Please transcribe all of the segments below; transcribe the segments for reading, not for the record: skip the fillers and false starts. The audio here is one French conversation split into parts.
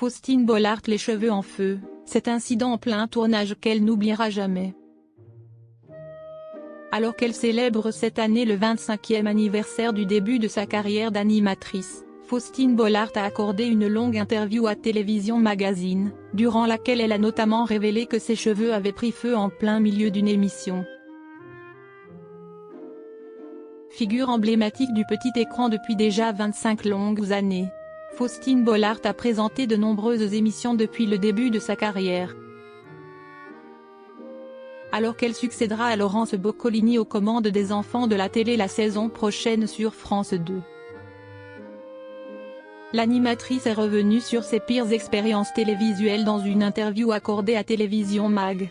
Faustine Bollaert les cheveux en feu, cet incident en plein tournage qu'elle n'oubliera jamais. Alors qu'elle célèbre cette année le 25e anniversaire du début de sa carrière d'animatrice, Faustine Bollaert a accordé une longue interview à Télévision Magazine, durant laquelle elle a notamment révélé que ses cheveux avaient pris feu en plein milieu d'une émission. Figure emblématique du petit écran depuis déjà 25 longues années, Faustine Bollaert a présenté de nombreuses émissions depuis le début de sa carrière. Alors qu'elle succédera à Laurence Boccolini aux commandes des enfants de la télé la saison prochaine sur France 2. L'animatrice est revenue sur ses pires expériences télévisuelles dans une interview accordée à Télévision Mag.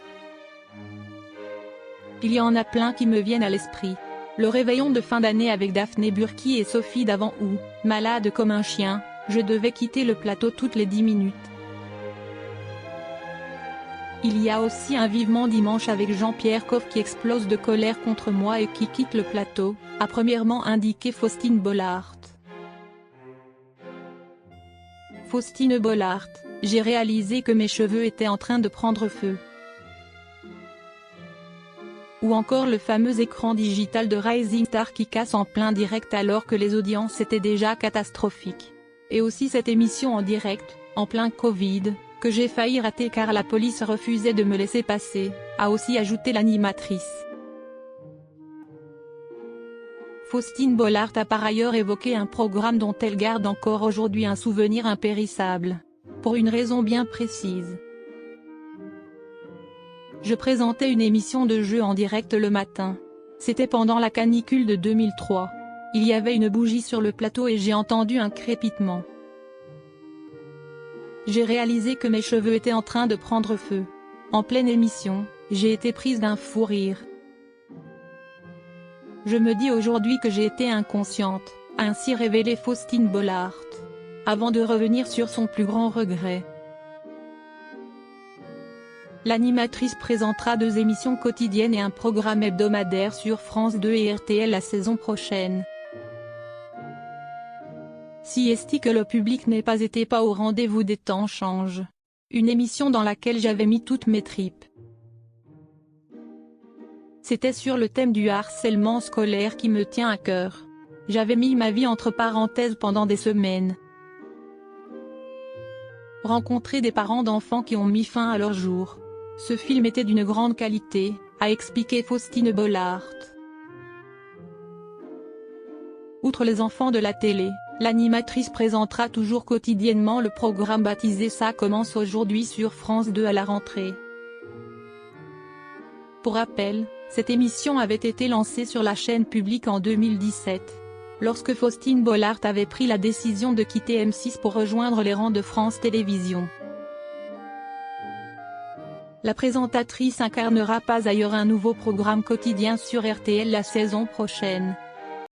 Il y en a plein qui me viennent à l'esprit. Le réveillon de fin d'année avec Daphné Burki et Sophie Davant où, malade comme un chien, je devais quitter le plateau toutes les 10 minutes. Il y a aussi un vivement dimanche avec Jean-Pierre Coff qui explose de colère contre moi et qui quitte le plateau, a premièrement indiqué Faustine Bollaert. Faustine Bollaert, j'ai réalisé que mes cheveux étaient en train de prendre feu. Ou encore le fameux écran digital de Rising Star qui casse en plein direct alors que les audiences étaient déjà catastrophiques. Et aussi cette émission en direct, en plein Covid, que j'ai failli rater car la police refusait de me laisser passer, a aussi ajouté l'animatrice. Faustine Bollaert a par ailleurs évoqué un programme dont elle garde encore aujourd'hui un souvenir impérissable. Pour une raison bien précise. Je présentais une émission de jeu en direct le matin. C'était pendant la canicule de 2003. Il y avait une bougie sur le plateau et j'ai entendu un crépitement. J'ai réalisé que mes cheveux étaient en train de prendre feu. En pleine émission, j'ai été prise d'un fou rire. Je me dis aujourd'hui que j'ai été inconsciente, a ainsi révélé Faustine Bollaert. Avant de revenir sur son plus grand regret. L'animatrice présentera 2 émissions quotidiennes et un programme hebdomadaire sur France 2 et RTL la saison prochaine. Si esti que le public n'ait pas été au rendez-vous des temps changent. Une émission dans laquelle j'avais mis toutes mes tripes. C'était sur le thème du harcèlement scolaire qui me tient à cœur. J'avais mis ma vie entre parenthèses pendant des semaines. Rencontrer des parents d'enfants qui ont mis fin à leur jour. Ce film était d'une grande qualité, a expliqué Faustine Bollaert. Outre les enfants de la télé, l'animatrice présentera toujours quotidiennement le programme baptisé Ça commence aujourd'hui sur France 2 à la rentrée. Pour rappel, cette émission avait été lancée sur la chaîne publique en 2017, lorsque Faustine Bollaert avait pris la décision de quitter M6 pour rejoindre les rangs de France Télévisions. La présentatrice incarnera pas ailleurs un nouveau programme quotidien sur RTL la saison prochaine.